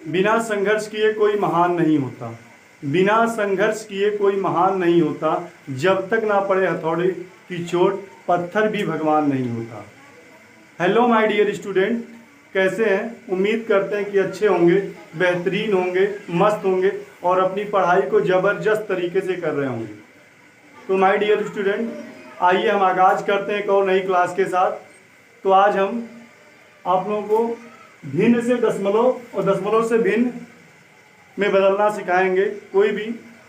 बिना संघर्ष किए कोई महान नहीं होता। बिना संघर्ष किए कोई महान नहीं होता। जब तक ना पड़े हथौड़े की चोट, पत्थर भी भगवान नहीं होता। हेलो माय डियर स्टूडेंट, कैसे हैं? उम्मीद करते हैं कि अच्छे होंगे, बेहतरीन होंगे, मस्त होंगे और अपनी पढ़ाई को ज़बरदस्त तरीके से कर रहे होंगे। तो माय डियर स्टूडेंट, आइए हम आगाज़ करते हैं एक और नई क्लास के साथ। तो आज हम आप लोगों को भिन्न से दशमलव और दशमलव से भिन्न में बदलना सिखाएंगे। कोई भी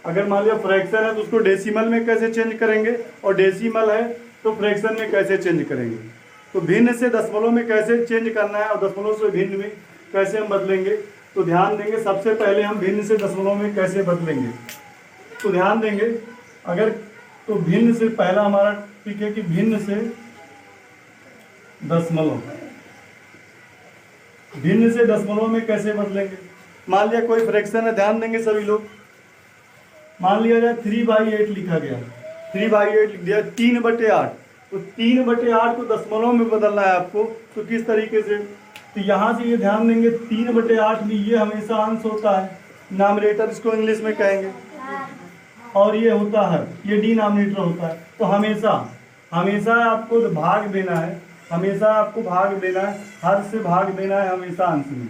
अगर मान लिया फ्रैक्शन है तो उसको डेसिमल में कैसे चेंज करेंगे, और डेसिमल है तो फ्रैक्शन में कैसे चेंज करेंगे। तो भिन्न से दशमलव में कैसे चेंज करना है और दशमलव से भिन्न में कैसे हम बदलेंगे, तो ध्यान देंगे। सबसे पहले हम भिन्न से दशमलव में कैसे बदलेंगे, तो ध्यान देंगे। अगर तो भिन्न से पहला हमारा ठीक है कि भिन्न से दशमलव, भिन्न से दशमलव में कैसे बदलेंगे। मान लिया कोई फ्रैक्शन है, ध्यान देंगे सभी लोग। मान लिया जाए 3/8 लिखा गया, 3/8 लिख दिया, 3/8। तो 3/8 को दशमलव में बदलना है आपको। तो किस तरीके से, तो यहाँ से ये ध्यान देंगे 3/8 में ये हमेशा अंश होता है, नामिनेटर इसको इंग्लिश में कहेंगे, और ये होता है, ये डिनोमिनेटर होता है। तो हमेशा आपको भाग देना है, हमेशा आपको भाग देना है, हर से भाग देना है हमेशा अंश में,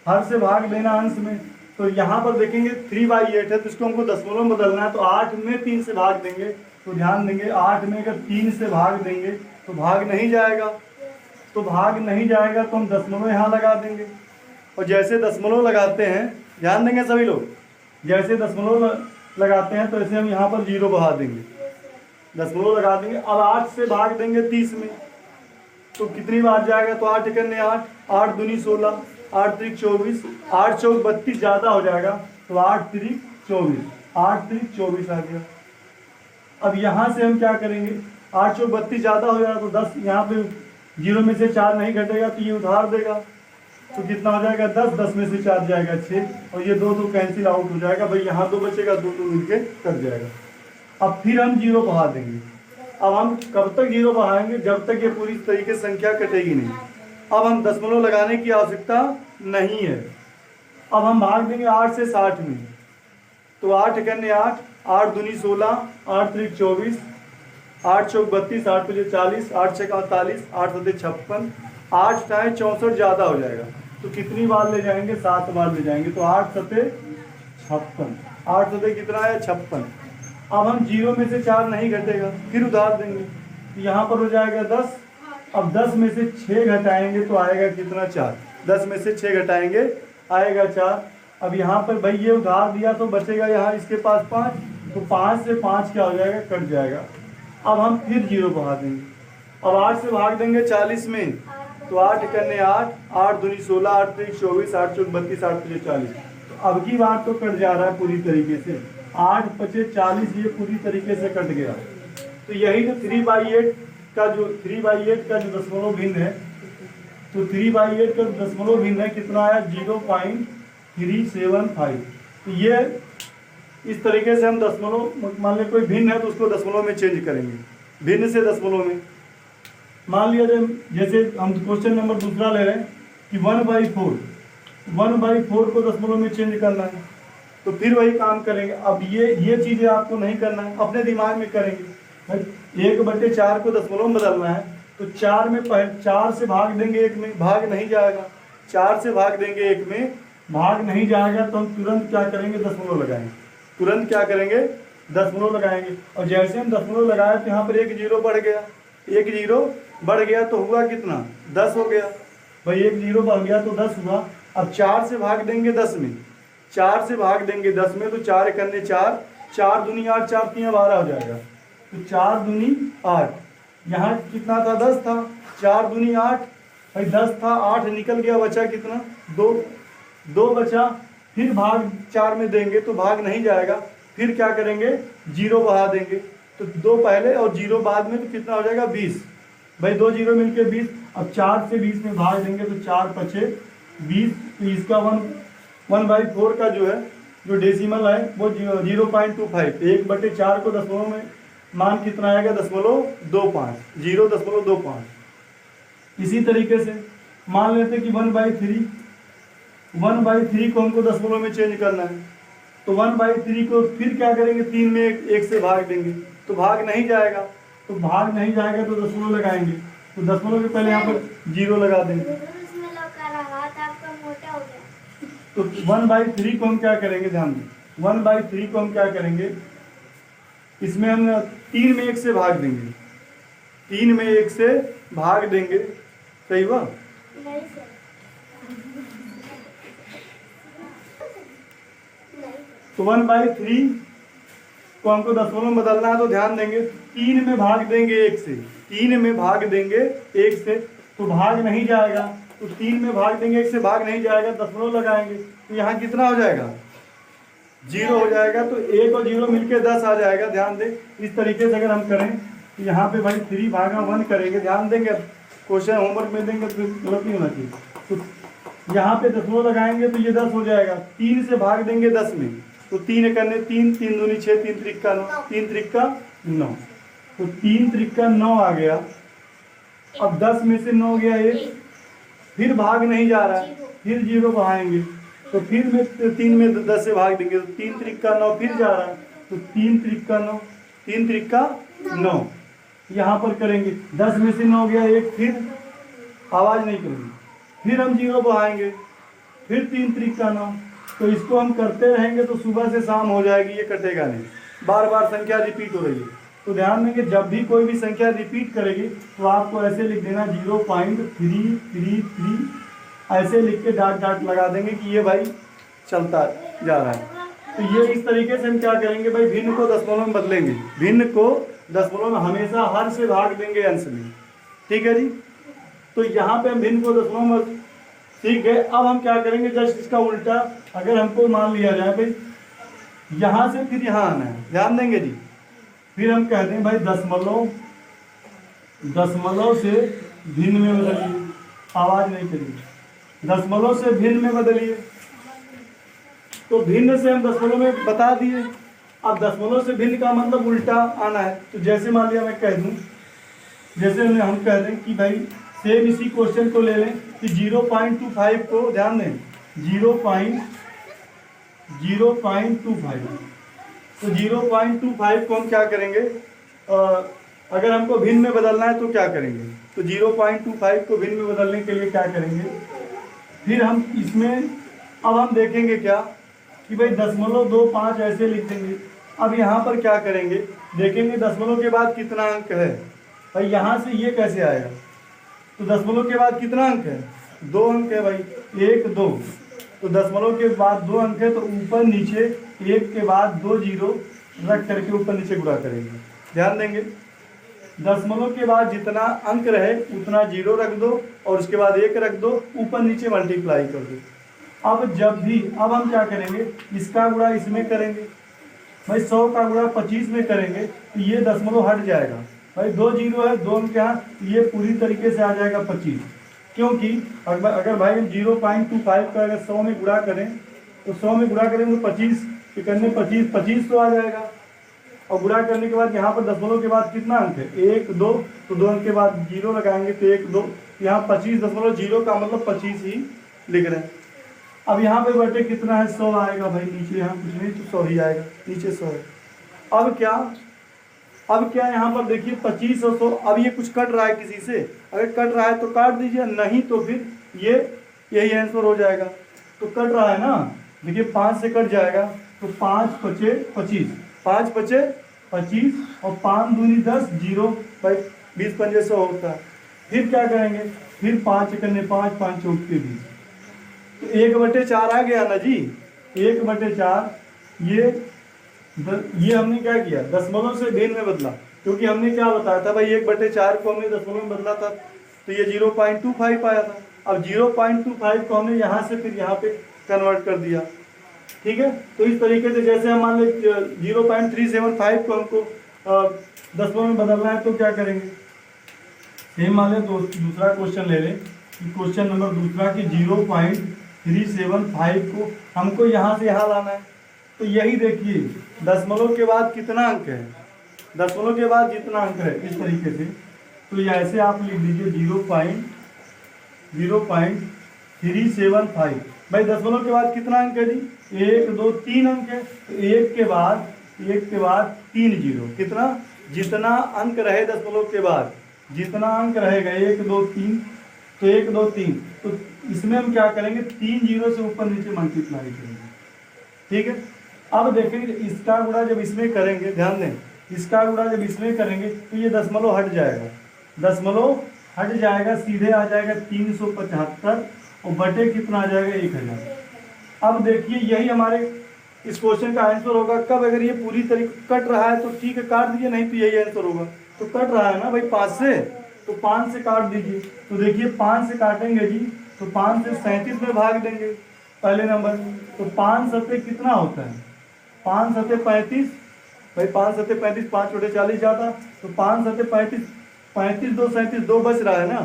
हर से भाग देना अंश में। तो यहाँ पर देखेंगे 3/8 है तो इसको हमको दशमलव में बदलना है। तो 8 में 3 से भाग देंगे, तो ध्यान देंगे 8 में अगर 3 से भाग देंगे तो भाग नहीं जाएगा, तो भाग नहीं जाएगा तो हम दशमलव यहाँ लगा देंगे। और जैसे दशमलव लगाते हैं, ध्यान देंगे सभी लोग, जैसे दशमलव लगाते हैं तो ऐसे हम यहाँ पर 0 बढ़ा देंगे, दशमलव लगा देंगे। अब 8 से भाग देंगे 30 में तो कितनी बार जाएगा, तो 8 × 8, 8 दूनी 16, 8 त्रिक 24, 8 चौक 32 ज़्यादा हो जाएगा तो 8 त्रिक 24, 8 त्रिक 24 आ गया। अब यहाँ से हम क्या करेंगे, 8 चौक 32 ज़्यादा हो जाएगा तो 10, यहाँ पे 0 में से 4 नहीं घटेगा तो ये उधार देगा, तो कितना हो जाएगा 10, 10 में से 4 जाएगा 6, और ये 2 तो कैंसिल आउट हो जाएगा भाई, यहाँ 2 बचेगा, 2 मिलके कट जाएगा। अब फिर हम 0 बढ़ा देंगे। अब हम कब तक 0 बढ़ाएंगे, जब तक ये पूरी तरीके से संख्या कटेगी नहीं। अब हम दशमलव लगाने की आवश्यकता नहीं है। अब हम भाग देंगे 8 से 60 में, तो 8 × 8, 8 दूनी 16, 8 त्रिक 24, 8 चौक 32, 8 पचे 40, 8 छः 48, 8 सते 56, 8 टाइम 64 ज़्यादा हो जाएगा तो कितनी बार ले जाएंगे, 7 बार ले जाएंगे। तो 8 सते 56, 8 सते कितना है 56। अब हम 0 में से 4 नहीं घटेगा, फिर उधार देंगे तो यहाँ पर हो जाएगा 10। अब 10 में से 6 घटाएंगे तो आएगा कितना, 4। 10 में से 6 घटाएंगे आएगा 4। अब यहाँ पर भाई ये उधार दिया तो बचेगा यहाँ इसके पास 5, तो 5 से 5 क्या हो जाएगा, कट जाएगा। अब हम फिर 0 बढ़ा देंगे। अब 8 से भाग देंगे 40 में, तो 8 × 8, 8 दूनी 16, 8 त्रिक 24, 8 चौक 32, 8 पचे 40। तो अब की बार तो कट जा रहा है पूरी तरीके से, 8 पचे 40, ये पूरी तरीके से कट गया। तो यही तो 3/8 का जो दशमलव भिन्न है, तो 3/8 का दशमलव भिन्न है कितना आया, 0.375। तो ये इस तरीके से हम दशमलव, मान लिया कोई भिन्न है तो उसको दशमलव में चेंज करेंगे, भिन्न से दशमलव में। मान लिया जैसे हम क्वेश्चन नंबर दूसरा ले रहे हैं कि 1/4 को दशमलव में चेंज करना है, तो फिर वही काम करेंगे। अब ये चीज़ें आपको नहीं करना है, अपने दिमाग में करेंगे। 1/4 को दशमलव में बदलना है तो 4 में 4 से भाग देंगे 1 में, भाग नहीं जाएगा। 4 से भाग देंगे 1 में, भाग नहीं जाएगा तो हम तुरंत क्या करेंगे, दशमलव लगाएंगे। तुरंत क्या करेंगे, दशमलव लगाएंगे। और जैसे हम दशमलव लगाए तो यहाँ पर 1 0 बढ़ गया, 1 0 बढ़ गया तो हुआ कितना, 10 हो गया भाई। 1 0 बढ़ गया तो 10 हुआ। अब 4 से भाग देंगे 10 में, 4 से भाग देंगे 10 में, तो 4 × 4, 4 दूनी 8, 4 3 12 हो जाएगा। तो 4 दूनी 8, यहाँ कितना था, 10 था, 4 दूनी 8 भाई 10 था, 8 निकल गया, बचा कितना, 2 बचा। फिर भाग 4 में देंगे तो भाग नहीं जाएगा, फिर क्या करेंगे, 0 बढ़ा देंगे। तो 2 पहले और 0 बाद में, तो कितना हो जाएगा, 20 भाई, 2 0 मिलके 20। अब 4 से 20 में भाग देंगे तो 4 पचे 20। तो इसका 1/4 का जो डेसिमल है वो 0.25। 1/4 को दशमलव में मान कितना आएगा, 0.25, 0.25। इसी तरीके से मान लेते कि 1/3 1/3 को हमको दशमलव में चेंज करना है, तो 1/3 को फिर क्या करेंगे, 3 में एक से भाग देंगे, तो भाग नहीं जाएगा, तो भाग नहीं जाएगा तो दशमलव लगाएंगे, तो दशमलव के पहले यहाँ पर 0 लगा देंगे। तो 1/3 को हम क्या करेंगे, ध्यान दें, 1/3 को हम क्या करेंगे, इसमें हम 3 में 1 से भाग देंगे, 3 में 1 से भाग देंगे, सही हुआ। तो 1/3 को हमको दशमलव में बदलना है, तो ध्यान देंगे 3 में भाग देंगे 1 से, 3 में भाग देंगे 1 से, तो भाग नहीं जाएगा, तो 3 में भाग देंगे 1 से, भाग नहीं जाएगा, दशमलव लगाएंगे, तो यहाँ कितना हो जाएगा, 0 हो जाएगा, तो 1 और 0 मिलके 10 आ जाएगा। ध्यान दें, इस तरीके से अगर हम करें तो यहाँ पे भाई 3/1 करेंगे, ध्यान देंगे, क्वेश्चन होमवर्क में देंगे तो गलत नहीं होना चाहिए, तो यहाँ पे दशमलव लगाएंगे तो ये 10 हो जाएगा, 3 से भाग देंगे 10 में, तो 3 करने 3, 3 दूनी 6, 3 त्रिका 9, 3 त्रिका 9, तो 3 त्रिका 9 आ गया। अब 10 में से 9 गया 1, फिर भाग नहीं जा रहा है, फिर 0 बढ़ाएंगे, तो फिर में 3 में 10 से भाग देंगे, तो 3 त्रिका 9 फिर जा रहा है, तो 3 त्रिका 9, 3 त्रिका 9 यहाँ पर करेंगे, 10 में से 9 गया 1, फिर आवाज़ नहीं करेंगे, फिर हम 0 बढ़ाएंगे, फिर 3 त्रिका 9, तो इसको हम करते रहेंगे तो सुबह से शाम हो जाएगी, ये कटेगा नहीं, बार बार संख्या रिपीट हो रही है। तो ध्यान देंगे जब भी कोई भी संख्या रिपीट करेगी तो आपको ऐसे लिख देना 0.333, ऐसे लिख के डाट डाट लगा देंगे कि ये भाई चलता जा रहा है। तो ये इस तरीके से हम क्या करेंगे भाई, भिन्न को दशमलव में बदलेंगे, भिन्न को दशमलव में हमेशा हर से भाग देंगे अंश में, ठीक है जी। तो यहाँ पे हम भिन्न को दशमलव में सीख गए। अब हम क्या करेंगे, जस्ट इसका उल्टा, अगर हमको मान लिया जाए भाई यहाँ से फिर यहाँ आना है, ध्यान देंगे जी, फिर हम कहते हैं भाई दशमलव से भिन्न में बदलिए, आवाज नहीं करिए, दशमलव से भिन्न में बदलिए, तो भिन्न से हम दशमलव में बता दिए। अब दशमलव से भिन्न का मतलब उल्टा आना है, तो जैसे मान लिया मैं कह दूं, जैसे हम कह दें कि भाई सेम इसी क्वेश्चन को ले लें कि 0.25 को, ध्यान दें 0.25, तो 0.25 को हम क्या करेंगे, अगर हमको भिन्न में बदलना है तो क्या करेंगे, तो 0.25 को भिन्न में बदलने के लिए क्या करेंगे, फिर हम इसमें अब हम देखेंगे क्या कि भाई 0.25 ऐसे लिख देंगे। अब यहाँ पर क्या करेंगे, देखेंगे दशमलव के बाद कितना अंक है, भाई यहाँ से ये कैसे आएगा, तो दशमलव के बाद कितना अंक है, 2 अंक है भाई, 1 2, तो दशमलव के बाद 2 अंक है, तो ऊपर नीचे 1 के बाद 2 0 रख करके ऊपर नीचे गुणा करेंगे। ध्यान देंगे दशमलव के बाद जितना अंक रहे उतना 0 रख दो और उसके बाद 1 रख दो, ऊपर नीचे मल्टीप्लाई कर दो। अब जब भी, अब हम क्या करेंगे, इसका गुणा इसमें करेंगे, भाई 100 का गुणा 25 में करेंगे तो ये दशमलव हट जाएगा, भाई 2 0 है, 2 अंक यहाँ, ये पूरी तरीके से आ जाएगा 25, क्योंकि अगर भाई हम 0.25 का अगर 100 में गुणा करें तो 100 में गुणा करें तो 25 के करने 25 तो आ जाएगा, और गुणा करने के बाद यहाँ पर दशमलव के बाद कितना अंक है, 1 2, तो 2 अंक के बाद 0 लगाएंगे तो 1 2, यहाँ 25.0 का मतलब 25 ही लिख रहे हैं। अब यहाँ पे बटे कितना है, 100 आएगा भाई, नीचे यहाँ कुछ नहीं तो 100 ही आएगा, नीचे 100 है। अब क्या यहाँ पर देखिए 25 और 100, अब ये कुछ कट रहा है किसी से, अगर कट रहा है तो काट दीजिए, नहीं तो फिर ये यही आंसर हो जाएगा। तो कट रहा है ना, देखिए 5 से कट जाएगा तो 5 पचे 25, 5 पचे 25 और 5 दूनी 10, 0 भाई 20 पंजे 100 होता है। फिर क्या करेंगे, फिर 5 करने 5 5 चौक के 20, तो 1/4 आ गया ना जी, 1/4। ये हमने क्या किया, दशमलव से भिन्न में बदला, क्योंकि हमने क्या बताया था भाई 1/4 को हमने दशमलव में बदला था तो ये 0.25 आया था। अब 0.25 को हमने यहाँ से फिर यहाँ पे कन्वर्ट कर दिया, ठीक है। तो इस तरीके से जैसे हम मान लें 0.375 को हमको दशमलव में बदलना है तो क्या करेंगे, सेम मान लें, तो दूसरा क्वेश्चन ले लें, क्वेश्चन नंबर दूसरा कि 0.375 को हमको यहाँ से यहाँ लाना है। तो यही देखिए दशमलव के बाद कितना अंक है, दशमलव के बाद जितना अंक है इस तरीके से, तो ये ऐसे आप लिख दीजिए 0.375 375। भाई दशमलव के बाद कितना अंक है जी? 1 2 3 अंक है, तो एक के बाद 3 जीरो। कितना? जितना अंक रहे दशमलव के बाद, जितना अंक रहेगा 1 2 3, तो 1 2 3, तो इसमें हम क्या करेंगे? 3 जीरो से ऊपर नीचे मल्टीप्लाई करेंगे। ठीक है, अब देखेंगे इसका गुणा जब इसमें करेंगे, ध्यान दें, इसका गुणा जब इसमें करेंगे तो ये दशमलव हट जाएगा, दशमलव हट जाएगा, सीधे आ जाएगा 375 और बटे कितना आ जाएगा? 1000। अब देखिए यही हमारे इस क्वेश्चन का आंसर होगा। कब? अगर ये पूरी तरीके कट रहा है तो ठीक है, काट दीजिए, नहीं तो यही आंसर होगा। तो कट रहा है ना भाई 5 से, तो 5 से काट दीजिए। तो देखिए 5 से काटेंगे जी, तो 5 से 37 में भाग देंगे पहले नंबर, तो 5 सत्ते कितना होता है? 5 सत्ते 35। भाई 5 सत्ते 35, 5 बटे 40 जाता, तो 5 सत्ते 35, 35 2 37, 2 बच रहा है ना,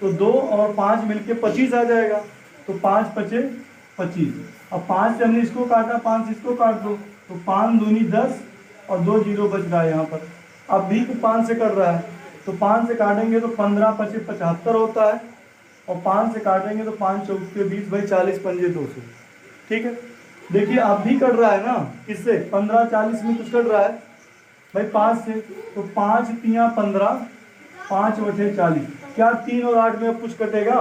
तो 2 और 5 मिलके 25 आ जाएगा। तो 5 पचे 25। अब 5 से हमने इसको काटा, 5 इसको काट दो, तो 5 दूनी 10 और 2 जीरो बच रहा है यहाँ पर। अब भी 5 से कट रहा है, तो 5 से काटेंगे तो 15 पचे 75 होता है, और 5 से काटेंगे तो 5 चौके 20, भाई 40 पंजे 200। ठीक है, देखिए अब भी कट रहा है ना, किससे? 15 40 में कुछ कट रहा है भाई 5 से, तो 5 तियाँ 15, 5 बटे 40। क्या 3 और 8 में अब कुछ कटेगा?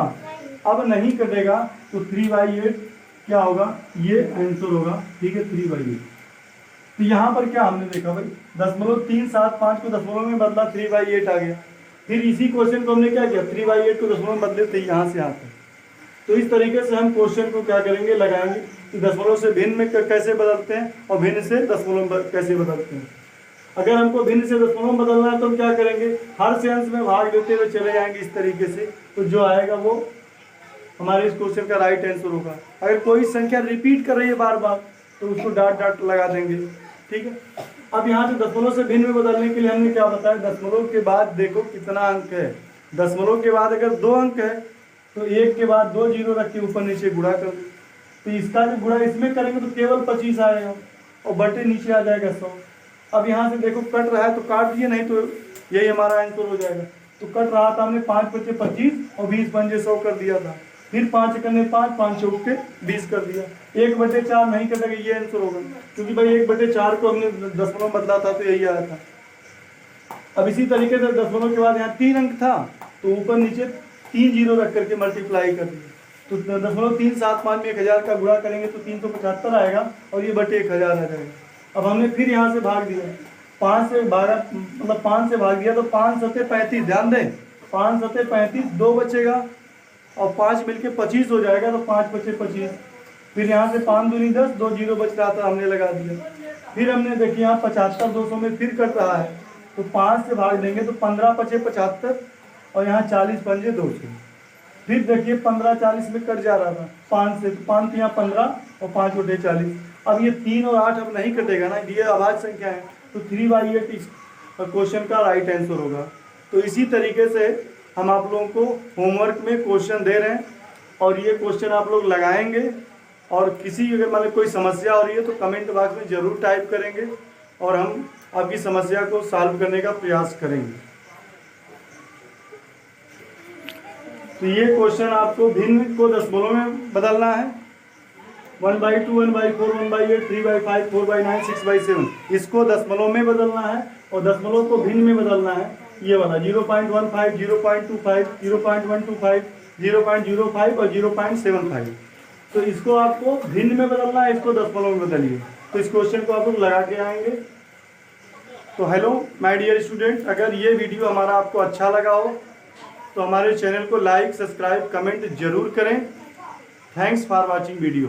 अब नहीं कटेगा, तो 3/8 क्या होगा? ये आंसर होगा। ठीक है, 3/8। तो यहाँ पर क्या हमने देखा भाई, 0.375 को दशमलव में बदला, 3/8 आ गया। फिर इसी क्वेश्चन को हमने क्या किया? 3/8 को दशमलव में बदले, तो यहाँ से यहाँ तक। तो इस तरीके से हम क्वेश्चन को क्या करेंगे? लगाएंगे कि दशमलव से भिन्न में कैसे बदलते हैं और भिन्न से दशमलव कैसे बदलते हैं। अगर हमको भिन्न से दशमलव में बदलना है तो हम क्या करेंगे? हर से अंश में भाग देते हुए चले जाएंगे इस तरीके से, तो जो आएगा वो हमारे इस क्वेश्चन का राइट आंसर होगा। अगर कोई संख्या रिपीट कर रही है बार बार तो उसको डाट डाट लगा देंगे। ठीक है, अब यहाँ से दशमलव से भिन्न में बदलने के लिए हमने क्या बताया? दशमलव के बाद देखो कितना अंक है। दशमलव के बाद अगर 2 अंक है तो 1 के बाद 2 जीरो रख के ऊपर नीचे गुणा कर दो, तो इसका जो गुणा इसमें करेंगे तो केवल 25 आएगा और बटे नीचे आ जाएगा 100। अब यहाँ से देखो कट रहा है तो काट दिए, नहीं तो यही हमारा आंसर हो जाएगा। तो कट रहा था, हमने 5 पचे 25 और 20 पंजे 100 कर दिया था। फिर 5 करने 5, 5 चौके 20 कर दिया। 1/4 नहीं कटेगा, ये आंसर होगा, क्योंकि भाई 1/4 को हमने दशमलव बदला था तो यही आया था। अब इसी तरीके से दशमलव के बाद यहाँ 3 अंक था तो ऊपर नीचे 3 जीरो रख करके मल्टीप्लाई कर दिया। तो 0.375 में 1000 का गुणा करेंगे तो 375 आएगा और ये बटे 1000 आ जाएगा। अब हमने फिर यहाँ से भाग दिया, 5 से भागा, मतलब 5 से भाग दिया तो 5 सत्ते 35। ध्यान दें, 5 सत्ते 35, 2 बचेगा और 5 मिलके 25 हो जाएगा, तो 5 बचे 25। फिर यहाँ से 5 दूनी 10, 2 जीरो बच रहा था, हमने लगा दिया। फिर हमने देखिए यहाँ 75 200 में फिर कट रहा है, तो 5 से भाग देंगे तो 15 पचे 75 और यहाँ 40 पंजे 200। फिर देखिए 15 40 में कट जा रहा था 5 से, तो 5 यहाँ 15 और 5 बटे 40। अब ये 3 और 8 अब नहीं कटेगा ना, ये अभाज्य संख्या है, तो 3/8 इस क्वेश्चन का राइट आंसर होगा। तो इसी तरीके से हम आप लोगों को होमवर्क में क्वेश्चन दे रहे हैं और ये क्वेश्चन आप लोग लगाएंगे, और किसी अगर मतलब कोई समस्या हो रही है तो कमेंट बॉक्स में ज़रूर टाइप करेंगे और हम आपकी समस्या को सॉल्व करने का प्रयास करेंगे। तो ये क्वेश्चन आपको भिन्न को दशमलव में बदलना है। 1/2, 1/4, 1/8, 3/5, 4/9, 6/7 इसको दशमलव में बदलना है और दशमलव को भिन्न में बदलना है। ये वाला 0.15, 0.25, 0.125, 0.05 और 0.75, तो इसको आपको भिन्न में बदलना है, इसको दशमलव में बदलिए। तो इस क्वेश्चन को आप लोग लगा के आएंगे। तो हेलो माय डियर स्टूडेंट, अगर ये वीडियो हमारा आपको अच्छा लगा हो तो हमारे चैनल को लाइक, सब्सक्राइब, कमेंट जरूर करें। Thanks for watching video.